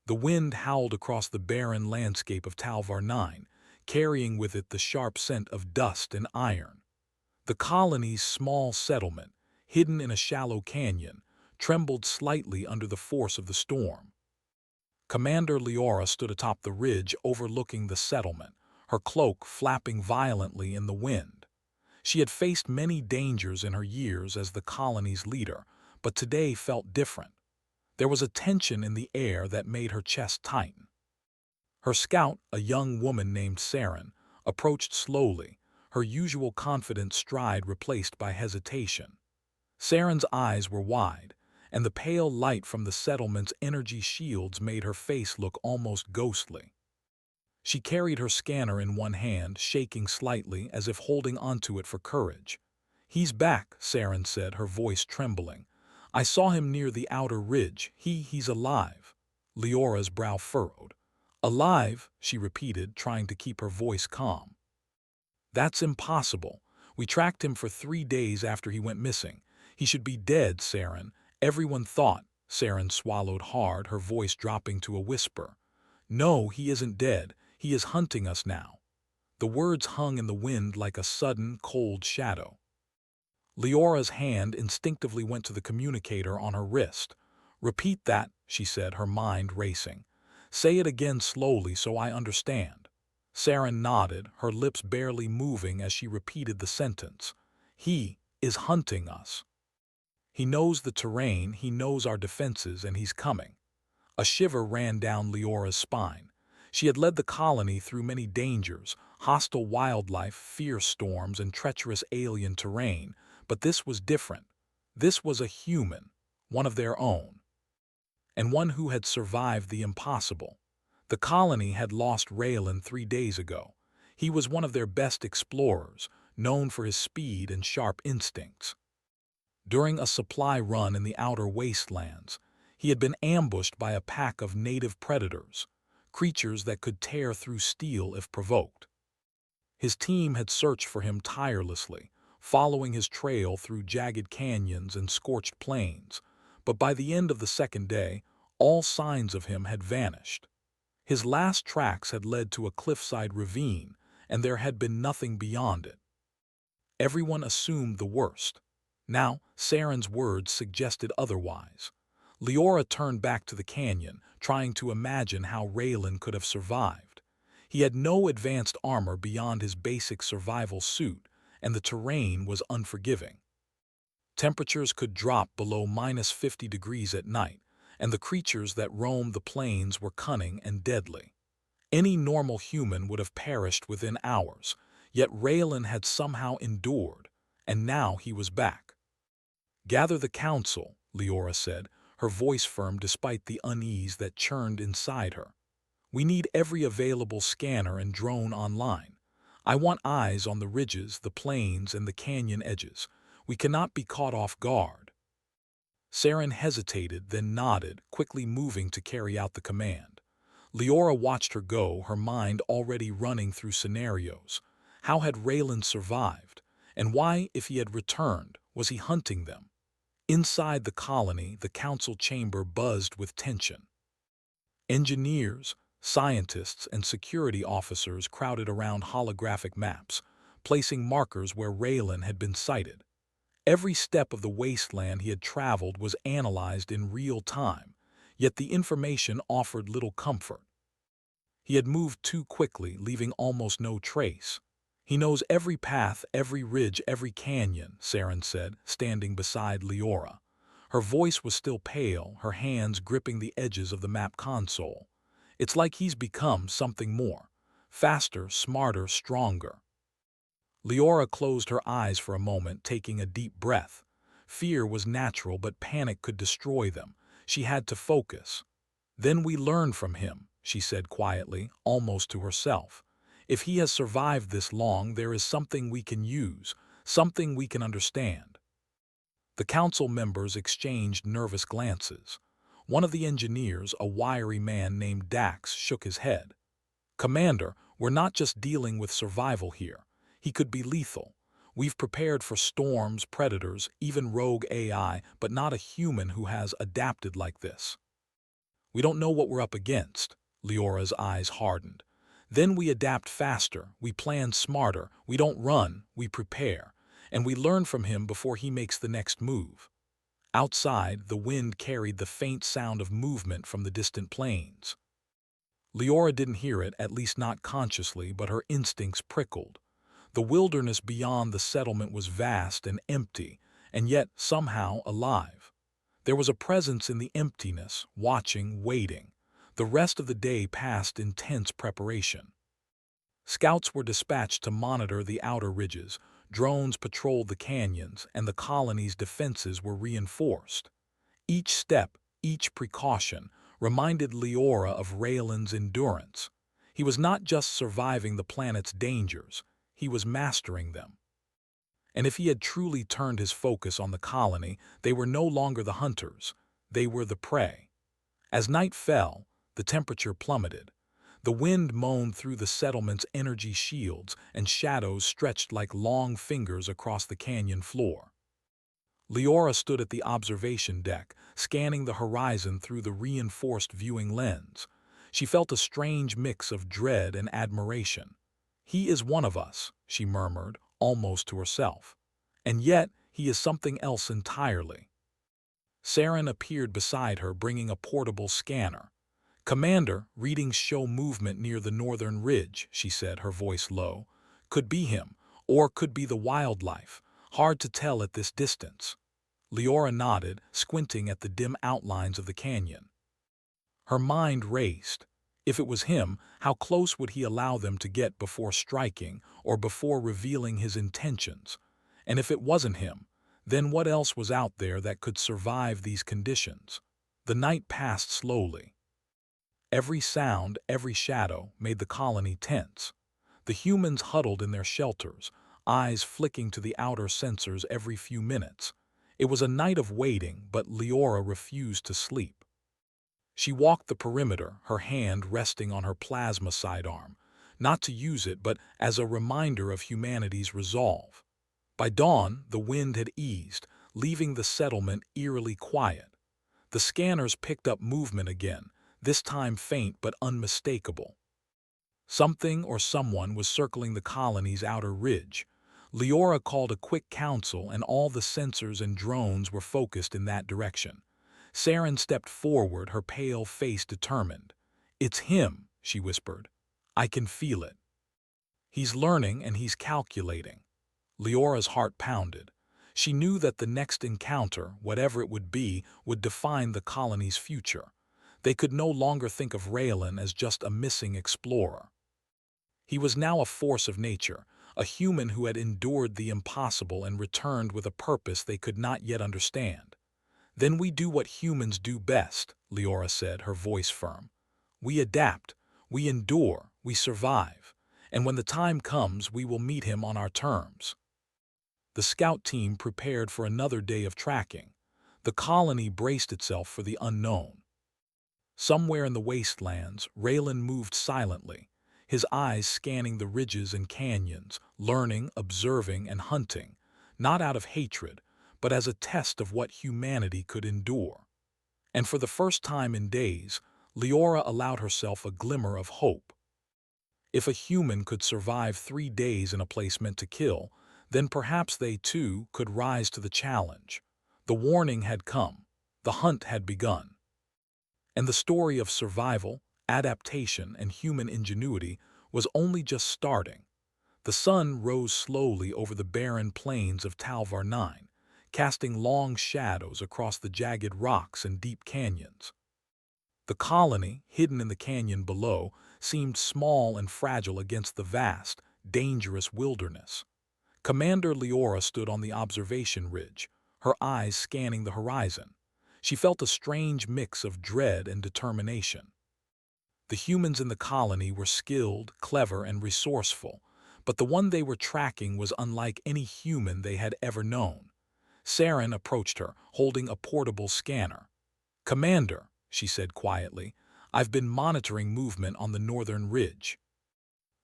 The wind howled across the barren landscape of Talvar 9, carrying with it the sharp scent of dust and iron. The colony's small settlement, hidden in a shallow canyon, trembled slightly under the force of the storm. Commander Leora stood atop the ridge overlooking the settlement, her cloak flapping violently in the wind. She had faced many dangers in her years as the colony's leader, but today felt different. There was a tension in the air that made her chest tighten. Her scout, a young woman named Saren, approached slowly, her usual confident stride replaced by hesitation. Saren's eyes were wide, and the pale light from the settlement's energy shields made her face look almost ghostly. She carried her scanner in one hand, shaking slightly as if holding onto it for courage. "He's back," Saren said, her voice trembling. "I saw him near the outer ridge. He's alive." Leora's brow furrowed. "Alive?" she repeated, trying to keep her voice calm. "That's impossible. We tracked him for 3 days after he went missing. He should be dead, Saren. Everyone thought." Saren swallowed hard, her voice dropping to a whisper. "No, he isn't dead. He is hunting us now." The words hung in the wind like a sudden, cold shadow. Leora's hand instinctively went to the communicator on her wrist. "Repeat that," she said, her mind racing. "Say it again slowly so I understand." Saren nodded, her lips barely moving as she repeated the sentence. "He is hunting us. He knows the terrain, he knows our defenses, and he's coming." A shiver ran down Leora's spine. She had led the colony through many dangers, hostile wildlife, fierce storms, and treacherous alien terrain, but this was different. This was a human, one of their own, and one who had survived the impossible. The colony had lost Raylan 3 days ago. He was one of their best explorers, known for his speed and sharp instincts. During a supply run in the outer wastelands, he had been ambushed by a pack of native predators, creatures that could tear through steel if provoked. His team had searched for him tirelessly, following his trail through jagged canyons and scorched plains, but by the end of the 2nd day, all signs of him had vanished. His last tracks had led to a cliffside ravine, and there had been nothing beyond it. Everyone assumed the worst. Now, Saren's words suggested otherwise. Leora turned back to the canyon, trying to imagine how Raylan could have survived. He had no advanced armor beyond his basic survival suit, and the terrain was unforgiving. Temperatures could drop below -50 degrees at night, and the creatures that roamed the plains were cunning and deadly. Any normal human would have perished within hours, yet Raylan had somehow endured, and now he was back. "Gather the council," Leora said, her voice firm despite the unease that churned inside her. "We need every available scanner and drone online. I want eyes on the ridges, the plains, and the canyon edges. We cannot be caught off guard." Saren hesitated, then nodded, quickly moving to carry out the command. Leora watched her go, her mind already running through scenarios. How had Raylan survived? And why, if he had returned, was he hunting them? Inside the colony, the council chamber buzzed with tension. Engineers, scientists, and security officers crowded around holographic maps, placing markers where Raylan had been sighted. Every step of the wasteland he had traveled was analyzed in real time, yet the information offered little comfort. He had moved too quickly, leaving almost no trace. "He knows every path, every ridge, every canyon," Saren said, standing beside Leora. Her voice was still pale, her hands gripping the edges of the map console. "It's like he's become something more. Faster, smarter, stronger." Leora closed her eyes for a moment, taking a deep breath. Fear was natural, but panic could destroy them. She had to focus. "Then we learn from him," she said quietly, almost to herself. "If he has survived this long, there is something we can use, something we can understand." The council members exchanged nervous glances. One of the engineers, a wiry man named Dax, shook his head. "Commander, we're not just dealing with survival here. He could be lethal. We've prepared for storms, predators, even rogue AI, but not a human who has adapted like this. We don't know what we're up against. Leora's eyes hardened. Then we adapt faster, we plan smarter, we don't run, we prepare, and we learn from him before he makes the next move. Outside, the wind carried the faint sound of movement from the distant plains. Leora didn't hear it, at least not consciously, but her instincts prickled. The wilderness beyond the settlement was vast and empty, and yet somehow alive. There was a presence in the emptiness, watching, waiting. The rest of the day passed in tense preparation. Scouts were dispatched to monitor the outer ridges, drones patrolled the canyons, and the colony's defenses were reinforced. Each step, each precaution, reminded Leora of Raylan's endurance. He was not just surviving the planet's dangers, he was mastering them. And if he had truly turned his focus on the colony, they were no longer the hunters, they were the prey. As night fell, the temperature plummeted. The wind moaned through the settlement's energy shields, and shadows stretched like long fingers across the canyon floor. Leora stood at the observation deck, scanning the horizon through the reinforced viewing lens. She felt a strange mix of dread and admiration. "He is one of us," she murmured, almost to herself. "And yet, he is something else entirely." Saren appeared beside her, bringing a portable scanner. "Commander, readings show movement near the northern ridge," she said, her voice low. "Could be him, or could be the wildlife. Hard to tell at this distance." Leora nodded, squinting at the dim outlines of the canyon. Her mind raced. If it was him, how close would he allow them to get before striking or before revealing his intentions? And if it wasn't him, then what else was out there that could survive these conditions? The night passed slowly. Every sound, every shadow made the colony tense. The humans huddled in their shelters, eyes flicking to the outer sensors every few minutes. It was a night of waiting, but Leora refused to sleep. She walked the perimeter, her hand resting on her plasma sidearm, not to use it, but as a reminder of humanity's resolve. By dawn, the wind had eased, leaving the settlement eerily quiet. The scanners picked up movement again, this time faint but unmistakable. Something or someone was circling the colony's outer ridge. Leora called a quick council, and all the sensors and drones were focused in that direction. Saren stepped forward, her pale face determined. "It's him," she whispered. "I can feel it. He's learning and he's calculating." Leora's heart pounded. She knew that the next encounter, whatever it would be, would define the colony's future. They could no longer think of Raylan as just a missing explorer. He was now a force of nature, a human who had endured the impossible and returned with a purpose they could not yet understand. "Then we do what humans do best," Leora said, her voice firm. "We adapt, we endure, we survive, and when the time comes, we will meet him on our terms." The scout team prepared for another day of tracking. The colony braced itself for the unknown. Somewhere in the wastelands, Raylan moved silently, his eyes scanning the ridges and canyons, learning, observing, and hunting, not out of hatred, but as a test of what humanity could endure. And for the first time in days, Leora allowed herself a glimmer of hope. If a human could survive 3 days in a place meant to kill, then perhaps they too could rise to the challenge. The warning had come. The hunt had begun. And the story of survival, adaptation, and human ingenuity was only just starting. The sun rose slowly over the barren plains of Talvar 9, casting long shadows across the jagged rocks and deep canyons. The colony, hidden in the canyon below, seemed small and fragile against the vast, dangerous wilderness. Commander Leora stood on the observation ridge, her eyes scanning the horizon. She felt a strange mix of dread and determination. The humans in the colony were skilled, clever, and resourceful, but the one they were tracking was unlike any human they had ever known. Saren approached her, holding a portable scanner. "Commander," she said quietly, "I've been monitoring movement on the northern ridge.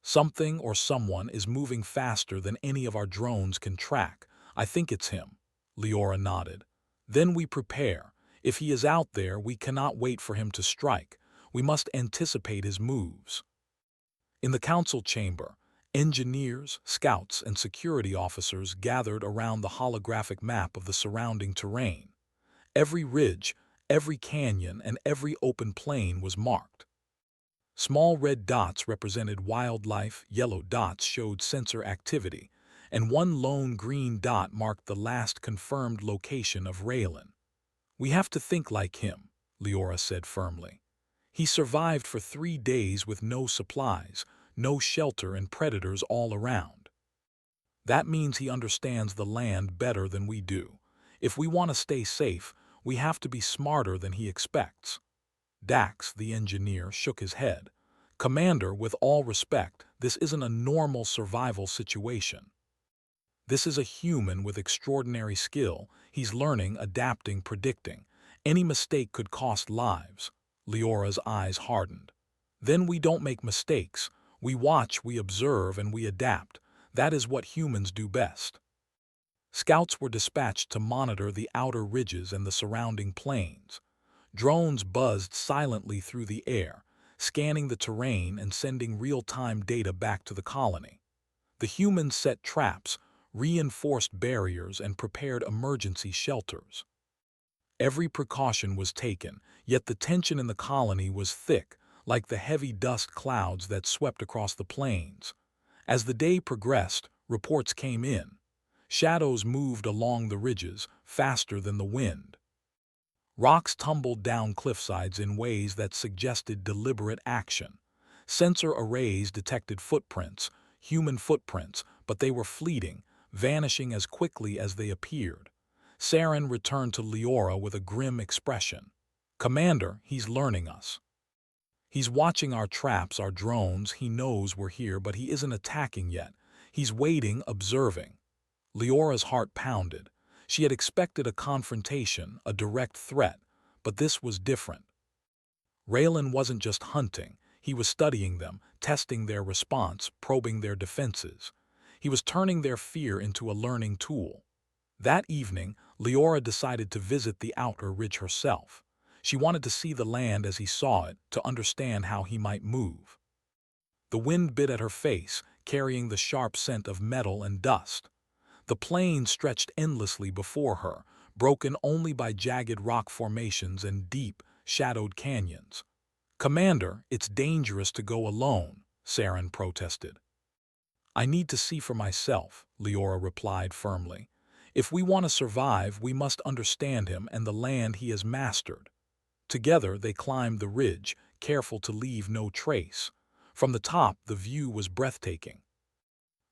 Something or someone is moving faster than any of our drones can track. I think it's him." Leora nodded. "Then we prepare. If he is out there, we cannot wait for him to strike. We must anticipate his moves. In the council chamber, engineers, scouts, and security officers gathered around the holographic map of the surrounding terrain. Every ridge, every canyon, and every open plain was marked. Small red dots represented wildlife, yellow dots showed sensor activity, and one lone green dot marked the last confirmed location of Raylan. "We have to think like him," Leora said firmly. "He survived for 3 days with no supplies, no shelter, and predators all around. That means he understands the land better than we do. If we want to stay safe, we have to be smarter than he expects." Dax, the engineer, shook his head. "Commander, with all respect, this isn't a normal survival situation. This is a human with extraordinary skill. He's learning, adapting, predicting. Any mistake could cost lives." Leora's eyes hardened. "Then we don't make mistakes. We watch, we observe, and we adapt. That is what humans do best." Scouts were dispatched to monitor the outer ridges and the surrounding plains. Drones buzzed silently through the air, scanning the terrain and sending real-time data back to the colony. The humans set traps, reinforced barriers, and prepared emergency shelters. Every precaution was taken, yet the tension in the colony was thick, like the heavy dust clouds that swept across the plains. As the day progressed, reports came in. Shadows moved along the ridges, faster than the wind. Rocks tumbled down cliffsides in ways that suggested deliberate action. Sensor arrays detected footprints, human footprints, but they were fleeting, vanishing as quickly as they appeared. Saren returned to Leora with a grim expression. "Commander, he's learning us. He's watching our traps, our drones. He knows we're here, but he isn't attacking yet. He's waiting, observing." Leora's heart pounded. She had expected a confrontation, a direct threat, but this was different. Raylan wasn't just hunting. He was studying them, testing their response, probing their defenses. He was turning their fear into a learning tool. That evening, Leora decided to visit the outer ridge herself. She wanted to see the land as he saw it, to understand how he might move. The wind bit at her face, carrying the sharp scent of metal and dust. The plain stretched endlessly before her, broken only by jagged rock formations and deep, shadowed canyons. "Commander, it's dangerous to go alone," Saren protested. "I need to see for myself," Leora replied firmly. "If we want to survive, we must understand him and the land he has mastered." Together they climbed the ridge, careful to leave no trace. From the top, the view was breathtaking.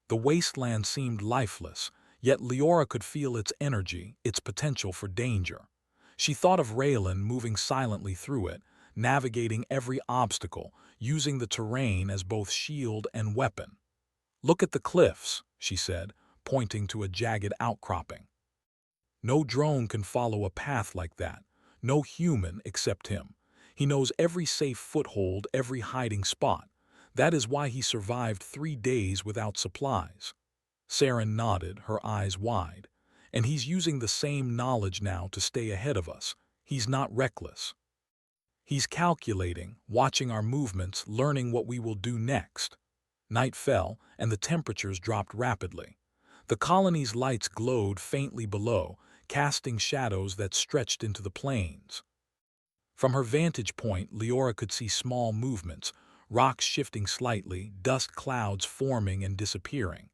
The wasteland seemed lifeless, yet Leora could feel its energy, its potential for danger. She thought of Raylan moving silently through it, navigating every obstacle, using the terrain as both shield and weapon. "Look at the cliffs," she said, pointing to a jagged outcropping. "No drone can follow a path like that. No human except him. He knows every safe foothold, every hiding spot. That is why he survived 3 days without supplies." Saren nodded, her eyes wide. "And he's using the same knowledge now to stay ahead of us. He's not reckless. He's calculating, watching our movements, learning what we will do next." Night fell, and the temperatures dropped rapidly. The colony's lights glowed faintly below, casting shadows that stretched into the plains. From her vantage point, Leora could see small movements, rocks shifting slightly, dust clouds forming and disappearing.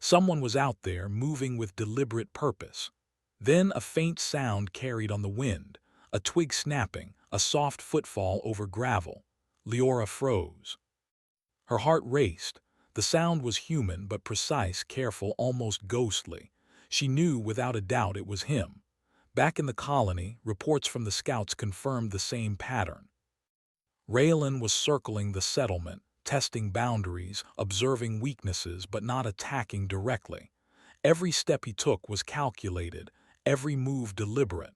Someone was out there, moving with deliberate purpose. Then a faint sound carried on the wind, a twig snapping, a soft footfall over gravel. Leora froze. Her heart raced. The sound was human but precise, careful, almost ghostly. She knew without a doubt it was him. Back in the colony, reports from the scouts confirmed the same pattern. Raylan was circling the settlement, testing boundaries, observing weaknesses but not attacking directly. Every step he took was calculated, every move deliberate.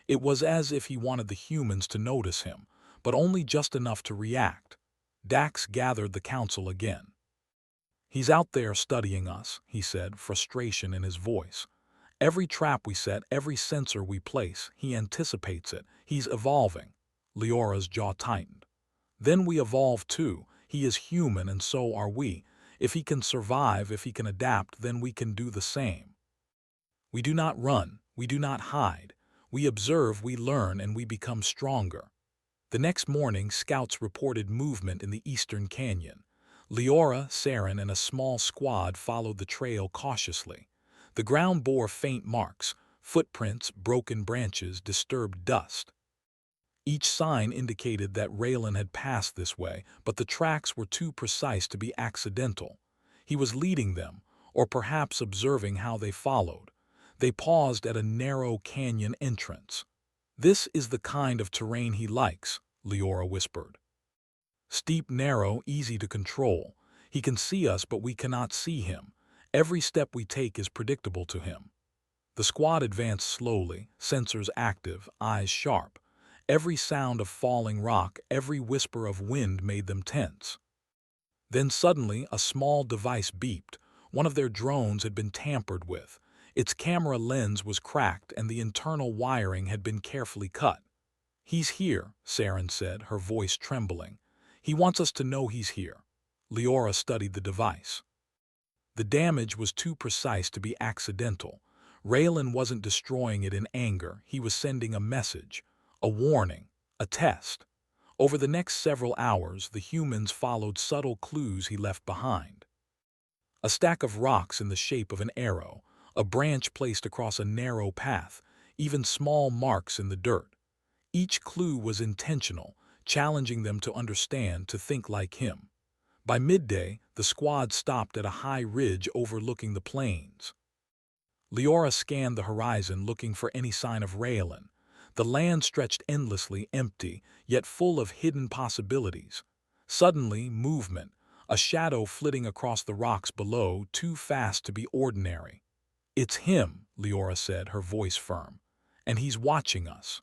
It was as if he wanted the humans to notice him, but only just enough to react. Dax gathered the council again. "He's out there studying us," he said, frustration in his voice. Every trap we set, every sensor we place, he anticipates it. He's evolving. Leora's jaw tightened. Then we evolve too. He is human and so are we. If he can survive, if he can adapt, then we can do the same. We do not run, we do not hide. We observe, we learn, and we become stronger. The next morning, scouts reported movement in the eastern canyon. Leora, Saren, and a small squad followed the trail cautiously. The ground bore faint marks, footprints, broken branches, disturbed dust. Each sign indicated that Raylan had passed this way, but the tracks were too precise to be accidental. He was leading them, or perhaps observing how they followed. They paused at a narrow canyon entrance. "This is the kind of terrain he likes," Leora whispered. "Steep, narrow, easy to control. He can see us, but we cannot see him. Every step we take is predictable to him." The squad advanced slowly, sensors active, eyes sharp. Every sound of falling rock, every whisper of wind made them tense. Then suddenly a small device beeped. One of their drones had been tampered with. Its camera lens was cracked and the internal wiring had been carefully cut. "He's here," Saren said, her voice trembling. "He wants us to know he's here." Leora studied the device. The damage was too precise to be accidental. Raylan wasn't destroying it in anger, he was sending a message, a warning, a test. Over the next several hours, the humans followed subtle clues he left behind. A stack of rocks in the shape of an arrow, a branch placed across a narrow path, even small marks in the dirt. Each clue was intentional, challenging them to understand, to think like him. By midday, the squad stopped at a high ridge overlooking the plains. Leora scanned the horizon looking for any sign of Raylan. The land stretched endlessly, empty, yet full of hidden possibilities. Suddenly, movement, a shadow flitting across the rocks below, too fast to be ordinary. "It's him," Leora said, her voice firm. "And he's watching us."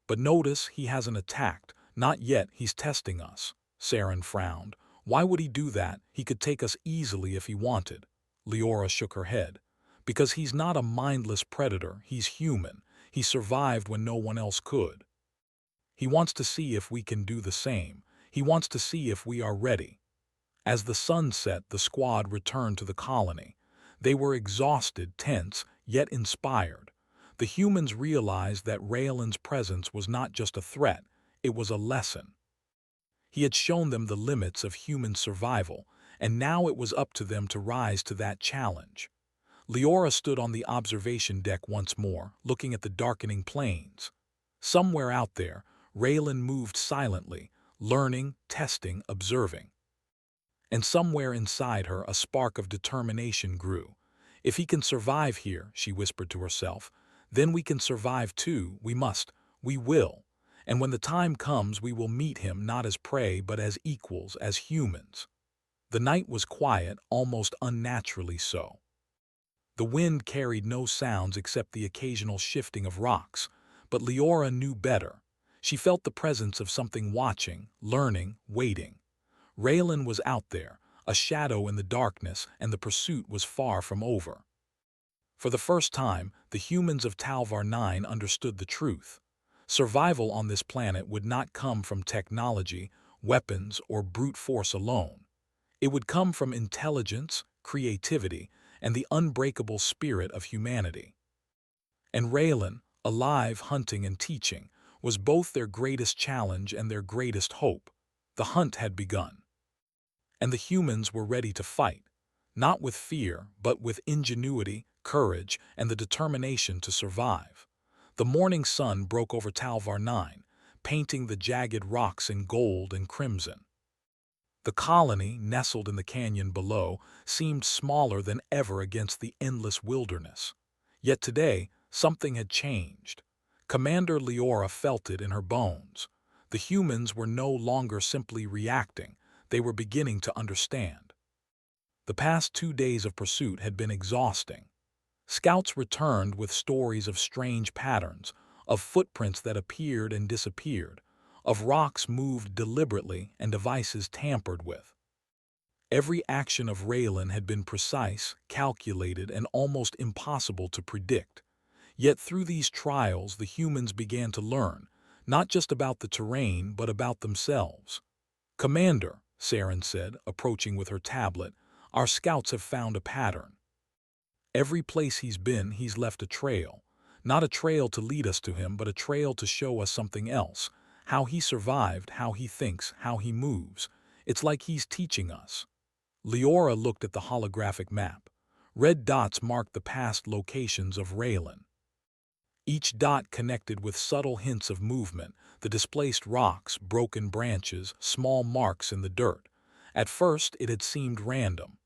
"But notice, he hasn't attacked. Not yet, he's testing us." Saren frowned. "Why would he do that? He could take us easily if he wanted." Leora shook her head. "Because he's not a mindless predator, he's human. He survived when no one else could. He wants to see if we can do the same. He wants to see if we are ready." As the sun set, the squad returned to the colony. They were exhausted, tense, yet inspired. The humans realized that Raylan's presence was not just a threat, it was a lesson. He had shown them the limits of human survival, and now it was up to them to rise to that challenge. Leora stood on the observation deck once more, looking at the darkening plains. Somewhere out there, Raylan moved silently, learning, testing, observing. And somewhere inside her, a spark of determination grew. "If he can survive here," she whispered to herself, "then we can survive too. We must. We will. And when the time comes, we will meet him not as prey, but as equals, as humans." The night was quiet, almost unnaturally so. The wind carried no sounds except the occasional shifting of rocks, but Leora knew better. She felt the presence of something watching, learning, waiting. Raylan was out there, a shadow in the darkness, and the pursuit was far from over. For the first time, the humans of Talvar 9 understood the truth. Survival on this planet would not come from technology, weapons, or brute force alone. It would come from intelligence, creativity, and the unbreakable spirit of humanity. And Raylan, alive, hunting, and teaching, was both their greatest challenge and their greatest hope. The hunt had begun. And the humans were ready to fight, not with fear, but with ingenuity, courage, and the determination to survive. The morning sun broke over Talvar 9, painting the jagged rocks in gold and crimson. The colony, nestled in the canyon below, seemed smaller than ever against the endless wilderness. Yet today, something had changed. Commander Leora felt it in her bones. The humans were no longer simply reacting, they were beginning to understand. The past 2 days of pursuit had been exhausting. Scouts returned with stories of strange patterns, of footprints that appeared and disappeared, of rocks moved deliberately and devices tampered with. Every action of Raylan had been precise, calculated, and almost impossible to predict. Yet through these trials the humans began to learn, not just about the terrain but about themselves. "Commander," Saren said, approaching with her tablet, "our scouts have found a pattern. Every place he's been, he's left a trail. Not a trail to lead us to him, but a trail to show us something else. How he survived, how he thinks, how he moves. It's like he's teaching us." Leora looked at the holographic map. Red dots marked the past locations of Raylan. Each dot connected with subtle hints of movement, the displaced rocks, broken branches, small marks in the dirt. At first it had seemed random.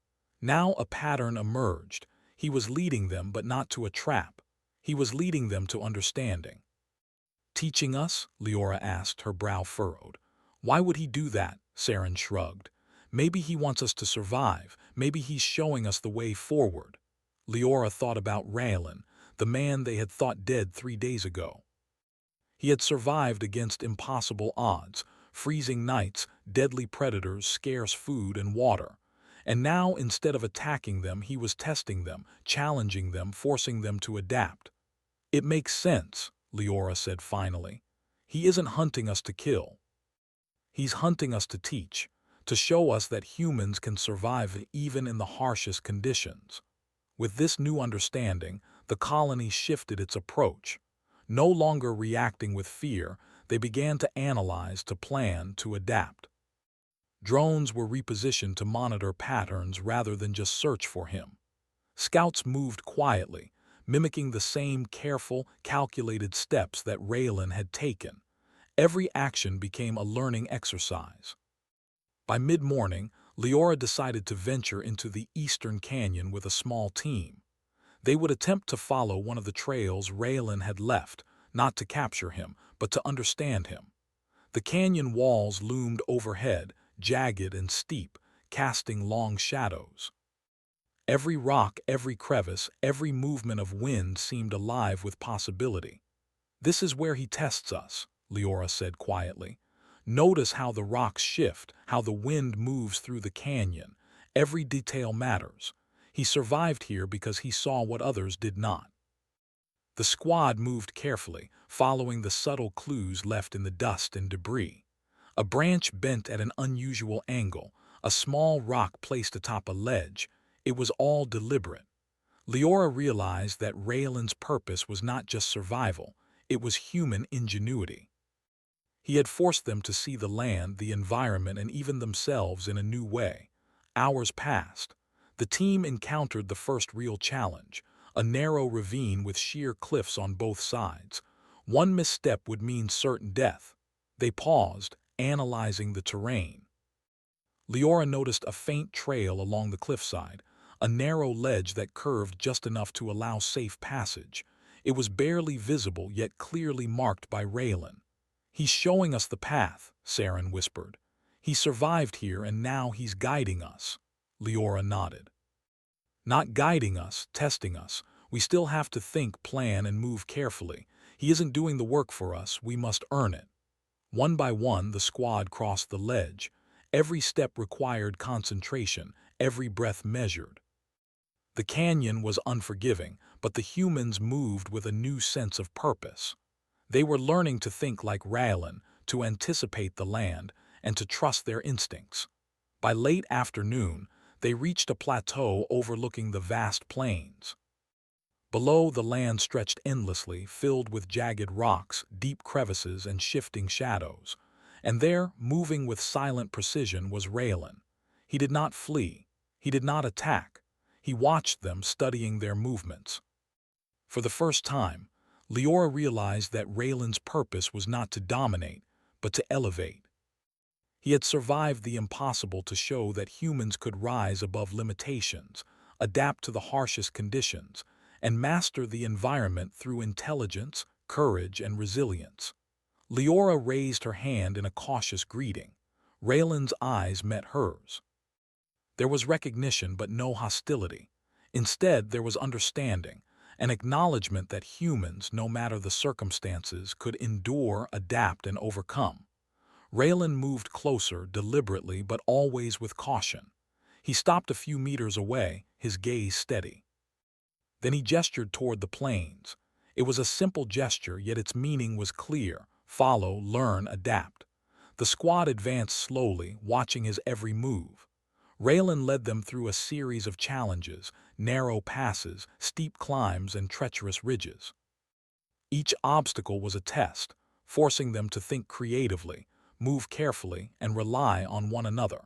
Now a pattern emerged. He was leading them, but not to a trap. He was leading them to understanding. "Teaching us?" Leora asked, her brow furrowed. "Why would he do that?" Saren shrugged. "Maybe he wants us to survive. Maybe he's showing us the way forward." Leora thought about Raylan, the man they had thought dead 3 days ago. He had survived against impossible odds, freezing nights, deadly predators, scarce food and water. And now, instead of attacking them, he was testing them, challenging them, forcing them to adapt. "It makes sense," Leora said finally. "He isn't hunting us to kill. He's hunting us to teach, to show us that humans can survive even in the harshest conditions." With this new understanding, the colony shifted its approach. No longer reacting with fear, they began to analyze, to plan, to adapt. Drones were repositioned to monitor patterns rather than just search for him. Scouts moved quietly, mimicking the same careful, calculated steps that Raylan had taken. Every action became a learning exercise. By mid-morning, Leora decided to venture into the eastern canyon with a small team. They would attempt to follow one of the trails Raylan had left, not to capture him, but to understand him. The canyon walls loomed overhead, jagged and steep, casting long shadows. Every rock, every crevice, every movement of wind seemed alive with possibility. "This is where he tests us," Leora said quietly. "Notice how the rocks shift, how the wind moves through the canyon. Every detail matters. He survived here because he saw what others did not." The squad moved carefully, following the subtle clues left in the dust and debris. A branch bent at an unusual angle, a small rock placed atop a ledge. It was all deliberate. Leora realized that Raylan's purpose was not just survival, it was human ingenuity. He had forced them to see the land, the environment, and even themselves in a new way. Hours passed. The team encountered the first real challenge, a narrow ravine with sheer cliffs on both sides. One misstep would mean certain death. They paused, analyzing the terrain. Leora noticed a faint trail along the cliffside, a narrow ledge that curved just enough to allow safe passage. It was barely visible, yet clearly marked by Raylan. "He's showing us the path," Saren whispered. "He survived here and now he's guiding us." Leora nodded. "Not guiding us, testing us. We still have to think, plan, and move carefully. He isn't doing the work for us, we must earn it." One by one, the squad crossed the ledge. Every step required concentration, every breath measured. The canyon was unforgiving, but the humans moved with a new sense of purpose. They were learning to think like Raylan, to anticipate the land, and to trust their instincts. By late afternoon, they reached a plateau overlooking the vast plains. Below, the land stretched endlessly, filled with jagged rocks, deep crevices, and shifting shadows. And there, moving with silent precision, was Raylan. He did not flee. He did not attack. He watched them, studying their movements. For the first time, Leora realized that Raylan's purpose was not to dominate, but to elevate. He had survived the impossible to show that humans could rise above limitations, adapt to the harshest conditions, and master the environment through intelligence, courage, and resilience. Leora raised her hand in a cautious greeting. Raylan's eyes met hers. There was recognition but no hostility. Instead, there was understanding, an acknowledgement that humans, no matter the circumstances, could endure, adapt, and overcome. Raylan moved closer, deliberately but always with caution. He stopped a few meters away, his gaze steady. Then he gestured toward the plains. It was a simple gesture, yet its meaning was clear. Follow, learn, adapt. The squad advanced slowly, watching his every move. Raylan led them through a series of challenges, narrow passes, steep climbs, and treacherous ridges. Each obstacle was a test, forcing them to think creatively, move carefully, and rely on one another.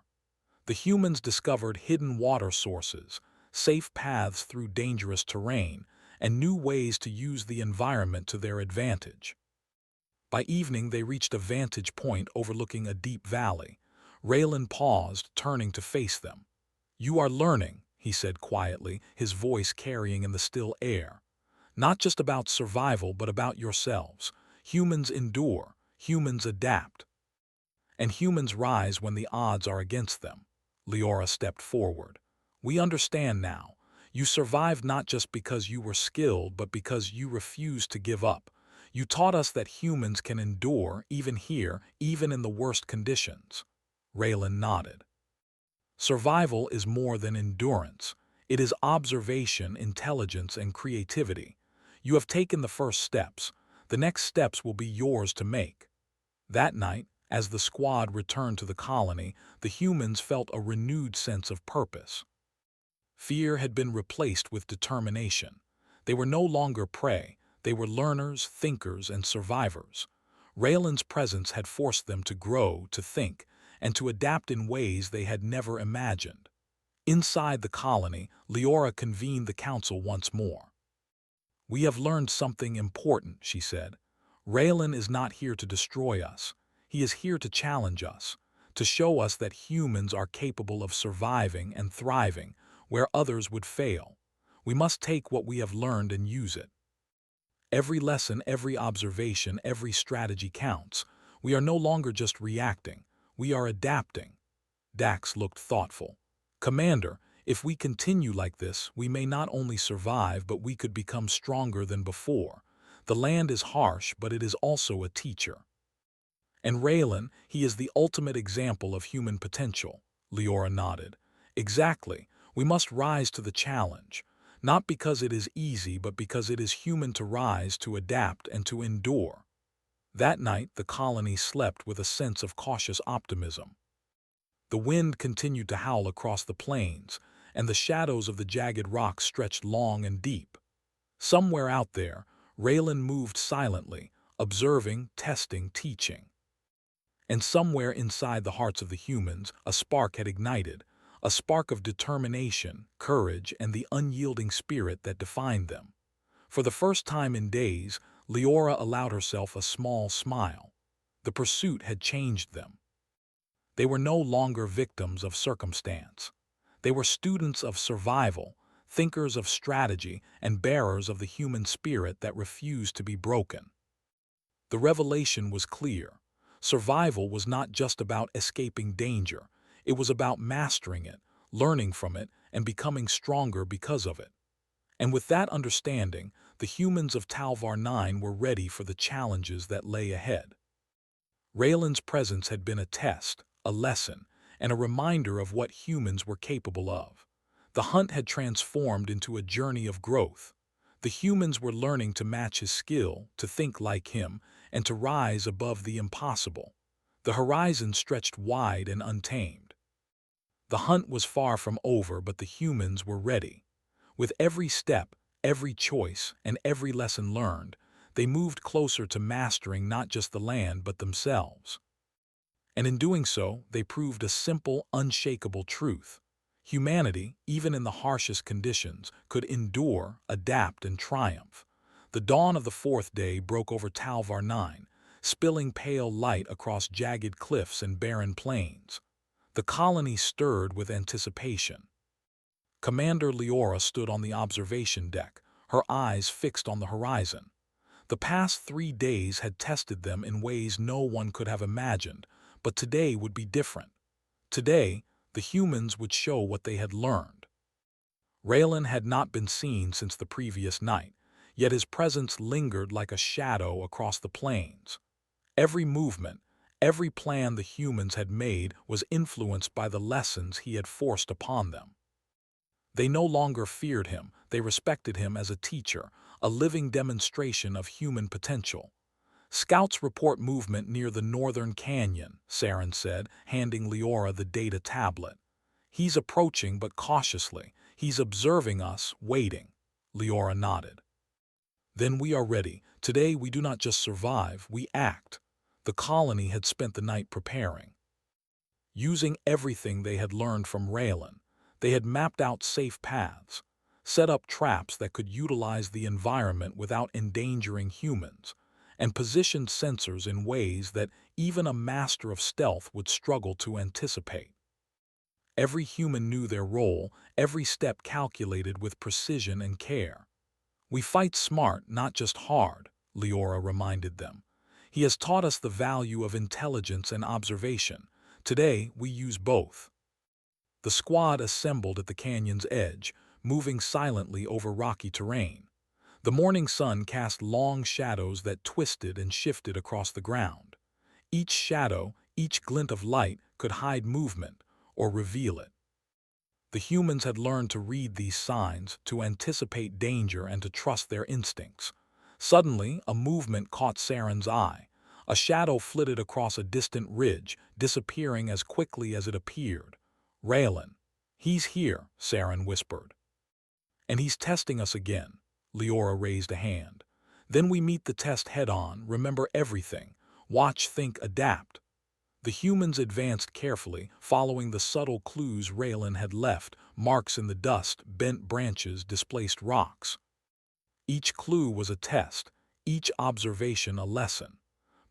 The humans discovered hidden water sources, safe paths through dangerous terrain, and new ways to use the environment to their advantage. By evening, they reached a vantage point overlooking a deep valley. Raylan paused, turning to face them. "You are learning," he said quietly, his voice carrying in the still air. "Not just about survival, but about yourselves. Humans endure, humans adapt, and humans rise when the odds are against them." Leora stepped forward. "We understand now. You survived not just because you were skilled, but because you refused to give up. You taught us that humans can endure, even here, even in the worst conditions." Raylan nodded. "Survival is more than endurance. It is observation, intelligence, and creativity. You have taken the first steps. The next steps will be yours to make." That night, as the squad returned to the colony, the humans felt a renewed sense of purpose. Fear had been replaced with determination. They were no longer prey. They were learners, thinkers, and survivors. Raylan's presence had forced them to grow, to think, and to adapt in ways they had never imagined. Inside the colony, Leora convened the council once more. "We have learned something important," she said. "Raylan is not here to destroy us. He is here to challenge us, to show us that humans are capable of surviving and thriving where others would fail. We must take what we have learned and use it. Every lesson, every observation, every strategy counts. We are no longer just reacting. We are adapting." Dax looked thoughtful. "Commander, if we continue like this, we may not only survive, but we could become stronger than before. The land is harsh, but it is also a teacher." "And Raylan, he is the ultimate example of human potential," Leora nodded. "Exactly. We must rise to the challenge. Not because it is easy, but because it is human to rise, to adapt, and to endure." That night, the colony slept with a sense of cautious optimism. The wind continued to howl across the plains, and the shadows of the jagged rocks stretched long and deep. Somewhere out there, Raylan moved silently, observing, testing, teaching. And somewhere inside the hearts of the humans, a spark had ignited, a spark of determination, courage, and the unyielding spirit that defined them. For the first time in days, Leora allowed herself a small smile. The pursuit had changed them. They were no longer victims of circumstance. They were students of survival, thinkers of strategy, and bearers of the human spirit that refused to be broken. The revelation was clear. Survival was not just about escaping danger. It was about mastering it, learning from it, and becoming stronger because of it. And with that understanding, the humans of Talvar 9 were ready for the challenges that lay ahead. Raylan's presence had been a test, a lesson, and a reminder of what humans were capable of. The hunt had transformed into a journey of growth. The humans were learning to match his skill, to think like him, and to rise above the impossible. The horizon stretched wide and untamed. The hunt was far from over, but the humans were ready. With every step, every choice, and every lesson learned, they moved closer to mastering not just the land but themselves. And in doing so, they proved a simple, unshakable truth. Humanity, even in the harshest conditions, could endure, adapt, and triumph. The dawn of the fourth day broke over Talvar 9, spilling pale light across jagged cliffs and barren plains. The colony stirred with anticipation. Commander Leora stood on the observation deck, her eyes fixed on the horizon. The past 3 days had tested them in ways no one could have imagined, but today would be different. Today, the humans would show what they had learned. Raylan had not been seen since the previous night, yet his presence lingered like a shadow across the plains. Every movement, Every plan the humans had made was influenced by the lessons he had forced upon them. They no longer feared him, they respected him as a teacher, a living demonstration of human potential. Scouts report movement near the northern canyon, Saren said, handing Leora the data tablet. He's approaching, but cautiously. He's observing us, waiting. Leora nodded. Then we are ready. Today we do not just survive, we act. The colony had spent the night preparing. Using everything they had learned from Raylan, they had mapped out safe paths, set up traps that could utilize the environment without endangering humans, and positioned sensors in ways that even a master of stealth would struggle to anticipate. Every human knew their role, every step calculated with precision and care. We fight smart, not just hard, Leora reminded them. He has taught us the value of intelligence and observation. Today, we use both. The squad assembled at the canyon's edge, moving silently over rocky terrain. The morning sun cast long shadows that twisted and shifted across the ground. Each shadow, each glint of light could hide movement or reveal it. The humans had learned to read these signs, to anticipate danger and to trust their instincts. Suddenly, a movement caught Saren's eye. A shadow flitted across a distant ridge, disappearing as quickly as it appeared. Raylan. He's here, Saren whispered. And he's testing us again. Leora raised a hand. Then we meet the test head-on, remember everything. Watch, think, adapt. The humans advanced carefully, following the subtle clues Raylan had left, marks in the dust, bent branches, displaced rocks. Each clue was a test, each observation a lesson.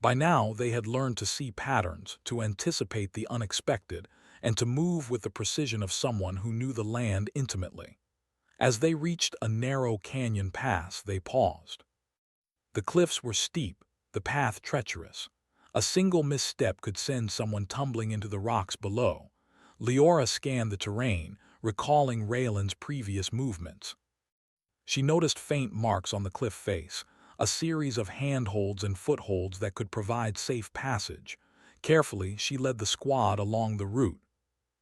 By now, they had learned to see patterns, to anticipate the unexpected, and to move with the precision of someone who knew the land intimately. As they reached a narrow canyon pass, they paused. The cliffs were steep, the path treacherous. A single misstep could send someone tumbling into the rocks below. Leora scanned the terrain, recalling Raylan's previous movements. She noticed faint marks on the cliff face, a series of handholds and footholds that could provide safe passage. Carefully, she led the squad along the route.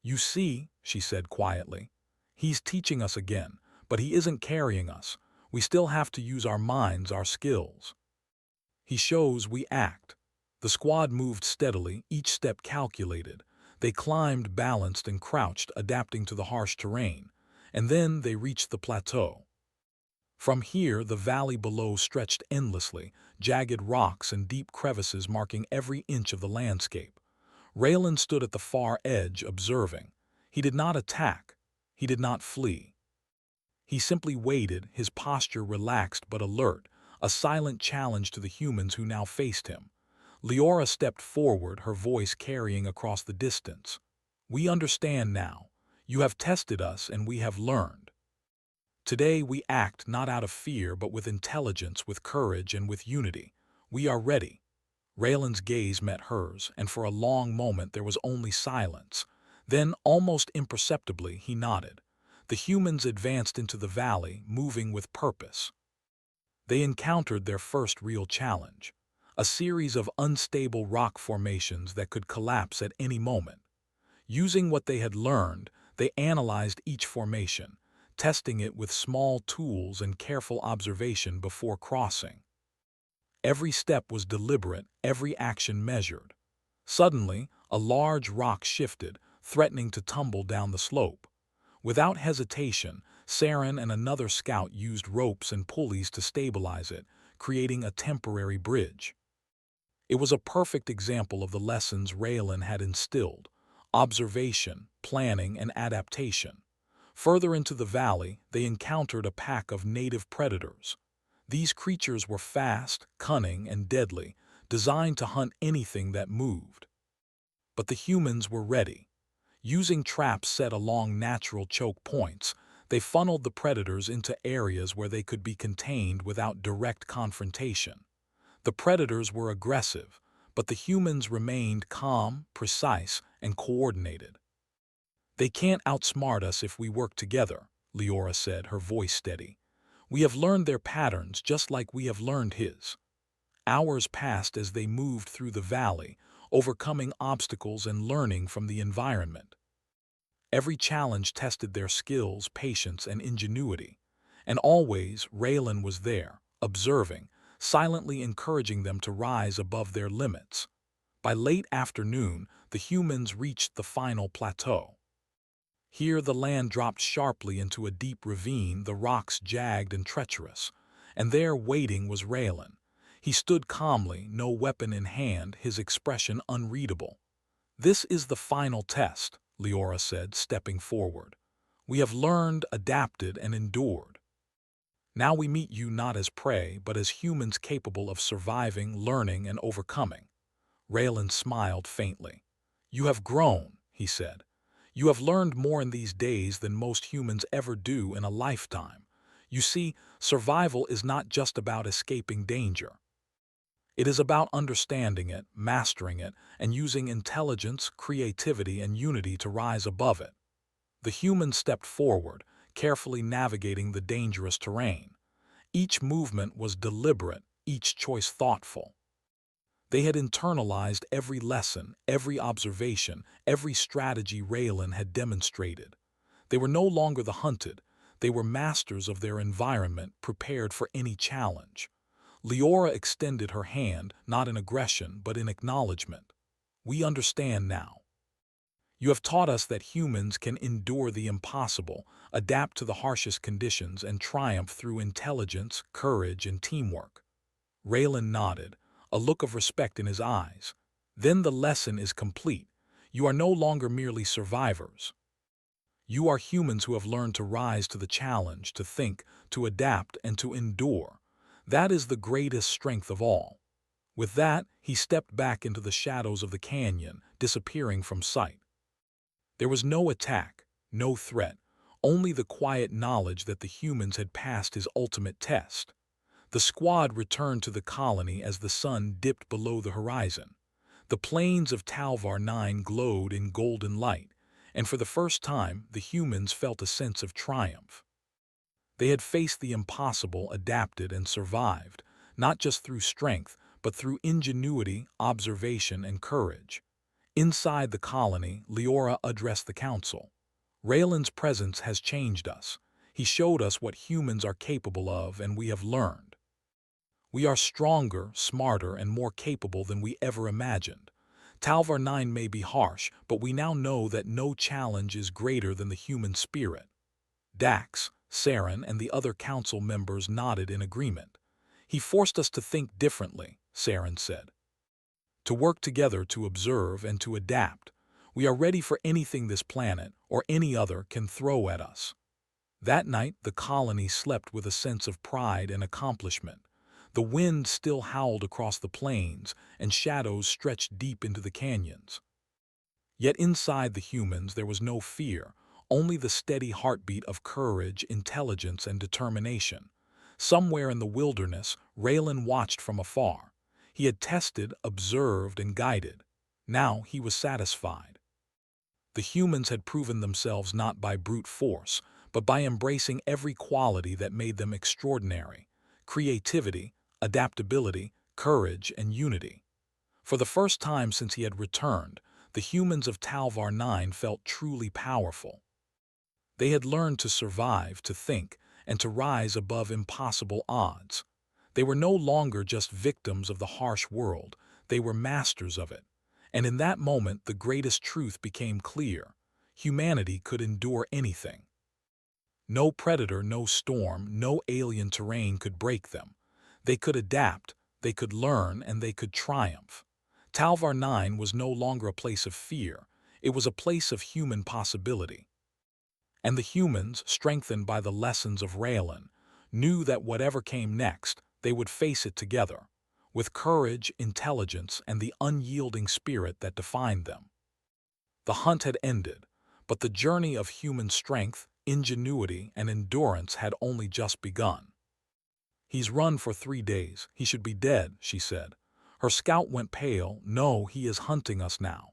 "You see," she said quietly, "he's teaching us again, but he isn't carrying us. We still have to use our minds, our skills. He shows we act." The squad moved steadily, each step calculated. They climbed, balanced, and crouched, adapting to the harsh terrain. And then they reached the plateau. From here, the valley below stretched endlessly, jagged rocks and deep crevices marking every inch of the landscape. Raylan stood at the far edge, observing. He did not attack. He did not flee. He simply waited, his posture relaxed but alert, a silent challenge to the humans who now faced him. Leora stepped forward, her voice carrying across the distance. "We understand now. You have tested us and we have learned. Today we act not out of fear but with intelligence, with courage, and with unity. We are ready." Raylan's gaze met hers, and for a long moment there was only silence. Then, almost imperceptibly, he nodded. The humans advanced into the valley, moving with purpose. They encountered their first real challenge, a series of unstable rock formations that could collapse at any moment. Using what they had learned, they analyzed each formation, testing it with small tools and careful observation before crossing. Every step was deliberate, every action measured. Suddenly, a large rock shifted, threatening to tumble down the slope. Without hesitation, Saren and another scout used ropes and pulleys to stabilize it, creating a temporary bridge. It was a perfect example of the lessons Raylan had instilled: observation, planning, and adaptation. Further into the valley, they encountered a pack of native predators. These creatures were fast, cunning, and deadly, designed to hunt anything that moved. But the humans were ready. Using traps set along natural choke points, they funneled the predators into areas where they could be contained without direct confrontation. The predators were aggressive, but the humans remained calm, precise, and coordinated. "They can't outsmart us if we work together," Leora said, her voice steady. "We have learned their patterns just like we have learned his." Hours passed as they moved through the valley, overcoming obstacles and learning from the environment. Every challenge tested their skills, patience, and ingenuity. And always, Raylan was there, observing, silently encouraging them to rise above their limits. By late afternoon, the humans reached the final plateau. Here the land dropped sharply into a deep ravine, the rocks jagged and treacherous. And there, waiting, was Raylan. He stood calmly, no weapon in hand, his expression unreadable. "This is the final test," Leora said, stepping forward. "We have learned, adapted, and endured. Now we meet you not as prey, but as humans capable of surviving, learning, and overcoming." Raylan smiled faintly. "You have grown," he said. "You have learned more in these days than most humans ever do in a lifetime. You see, survival is not just about escaping danger. It is about understanding it, mastering it, and using intelligence, creativity, and unity to rise above it." The humans stepped forward, carefully navigating the dangerous terrain. Each movement was deliberate, each choice thoughtful. They had internalized every lesson, every observation, every strategy Raylan had demonstrated. They were no longer the hunted. They were masters of their environment, prepared for any challenge. Leora extended her hand, not in aggression, but in acknowledgement. "We understand now. You have taught us that humans can endure the impossible, adapt to the harshest conditions, and triumph through intelligence, courage, and teamwork." Raylan nodded, a look of respect in his eyes. "Then the lesson is complete. You are no longer merely survivors. You are humans who have learned to rise to the challenge, to think, to adapt, and to endure. That is the greatest strength of all." With that, he stepped back into the shadows of the canyon, disappearing from sight. There was no attack, no threat, only the quiet knowledge that the humans had passed his ultimate test. The squad returned to the colony as the sun dipped below the horizon. The plains of Talvar 9 glowed in golden light, and for the first time the humans felt a sense of triumph. They had faced the impossible, adapted, and survived, not just through strength, but through ingenuity, observation, and courage. Inside the colony, Leora addressed the council. "Raylan's presence has changed us. He showed us what humans are capable of, and we have learned. We are stronger, smarter, and more capable than we ever imagined. Talvar 9 may be harsh, but we now know that no challenge is greater than the human spirit." Dax, Saren, and the other council members nodded in agreement. "He forced us to think differently," Saren said. "To work together, to observe, and to adapt. We are ready for anything this planet, or any other, can throw at us." That night, the colony slept with a sense of pride and accomplishment. The wind still howled across the plains, and shadows stretched deep into the canyons. Yet inside the humans there was no fear, only the steady heartbeat of courage, intelligence, and determination. Somewhere in the wilderness, Raylan watched from afar. He had tested, observed, and guided. Now he was satisfied. The humans had proven themselves not by brute force, but by embracing every quality that made them extraordinary: creativity, adaptability, courage, and unity. For the first time since he had returned, the humans of Talvar 9 felt truly powerful. They had learned to survive, to think, and to rise above impossible odds. They were no longer just victims of the harsh world, they were masters of it. And in that moment the greatest truth became clear: humanity could endure anything. No predator, no storm, no alien terrain could break them. They could adapt, they could learn, and they could triumph. Talvar 9 was no longer a place of fear, it was a place of human possibility. And the humans, strengthened by the lessons of Raylan, knew that whatever came next, they would face it together, with courage, intelligence, and the unyielding spirit that defined them. The hunt had ended, but the journey of human strength, ingenuity, and endurance had only just begun. "He's run for 3 days. He should be dead," she said. Her scout went pale. "No, he is hunting us now."